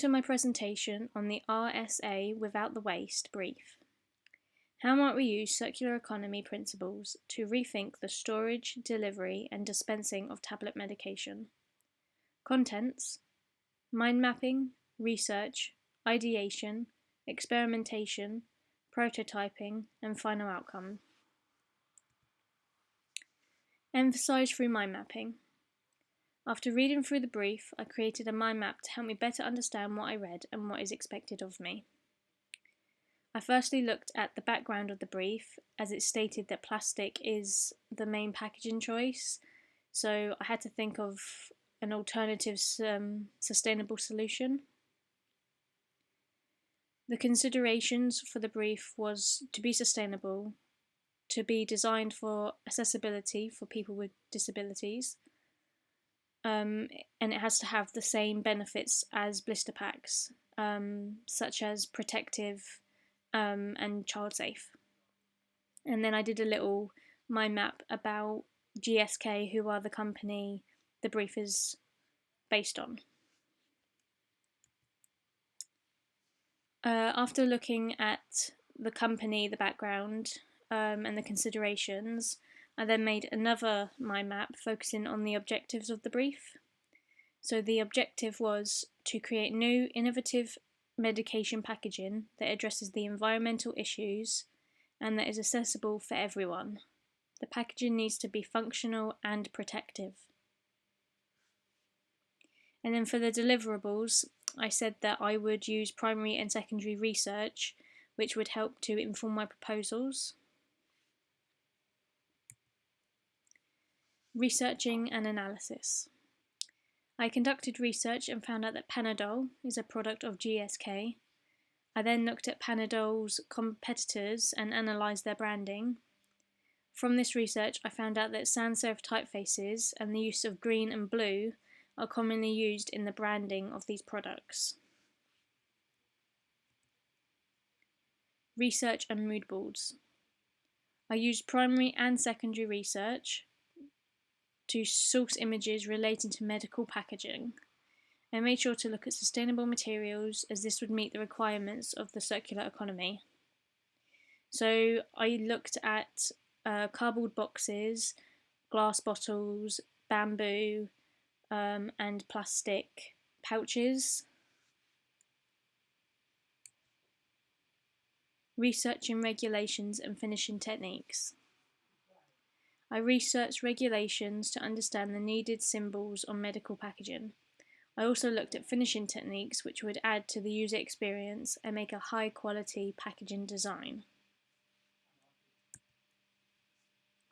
To my presentation on the RSA Without the Waste brief. How might we use circular economy principles to rethink the storage, delivery and dispensing of tablet medication? Contents: mind mapping, research, ideation, experimentation, prototyping and final outcome. Emphasise through mind mapping. After reading through the brief, I created a mind map to help me better understand what I read and what is expected of me. I firstly looked at the background of the brief, as it stated that plastic is the main packaging choice, so I had to think of an alternative sustainable solution. The considerations for the brief was to be sustainable, to be designed for accessibility for people with disabilities, and it has to have the same benefits as blister packs, such as protective and child safe. And then I did a little mind map about GSK, who are the company the brief is based on. After looking at the company, the background, and the considerations, I then made another mind map focusing on the objectives of the brief. So the objective was to create new, innovative medication packaging that addresses the environmental issues and that is accessible for everyone. The packaging needs to be functional and protective. And then for the deliverables, I said that I would use primary and secondary research, which would help to inform my proposals. Researching and analysis. I conducted research and found out that Panadol is a product of GSK. I then looked at Panadol's competitors and analysed their branding. From this research, I found out that sans serif typefaces and the use of green and blue are commonly used in the branding of these products. Research and mood boards. I used primary and secondary research to source images relating to medical packaging. I made sure to look at sustainable materials, as this would meet the requirements of the circular economy. So I looked at cardboard boxes, glass bottles, bamboo, and plastic pouches. Researching regulations and finishing techniques. I researched regulations to understand the needed symbols on medical packaging. I also looked at finishing techniques which would add to the user experience and make a high quality packaging design.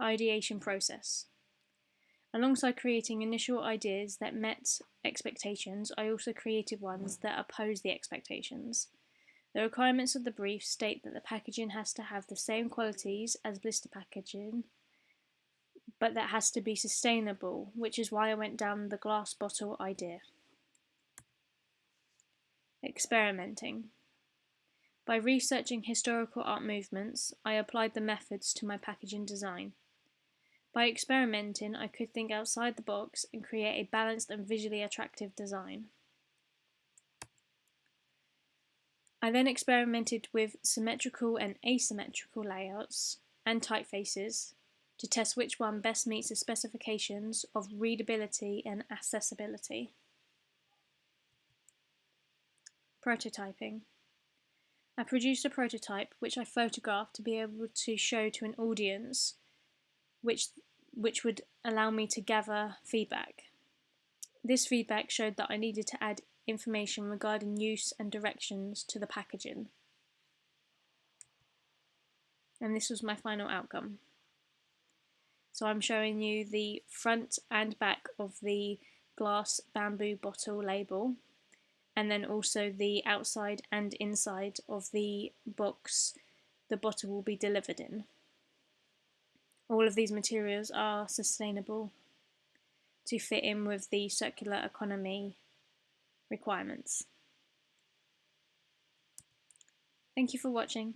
Ideation process. Alongside creating initial ideas that met expectations, I also created ones that opposed the expectations. The requirements of the brief state that the packaging has to have the same qualities as blister packaging, but that has to be sustainable, which is why I went down the glass bottle idea. Experimenting. By researching historical art movements, I applied the methods to my packaging design. By experimenting, I could think outside the box and create a balanced and visually attractive design. I then experimented with symmetrical and asymmetrical layouts and typefaces to test which one best meets the specifications of readability and accessibility. Prototyping. I produced a prototype which I photographed to be able to show to an audience, which would allow me to gather feedback. This feedback showed that I needed to add information regarding use and directions to the packaging. And this was my final outcome. So I'm showing you the front and back of the glass bamboo bottle label, and then also the outside and inside of the box the bottle will be delivered in. All of these materials are sustainable to fit in with the circular economy requirements. Thank you for watching.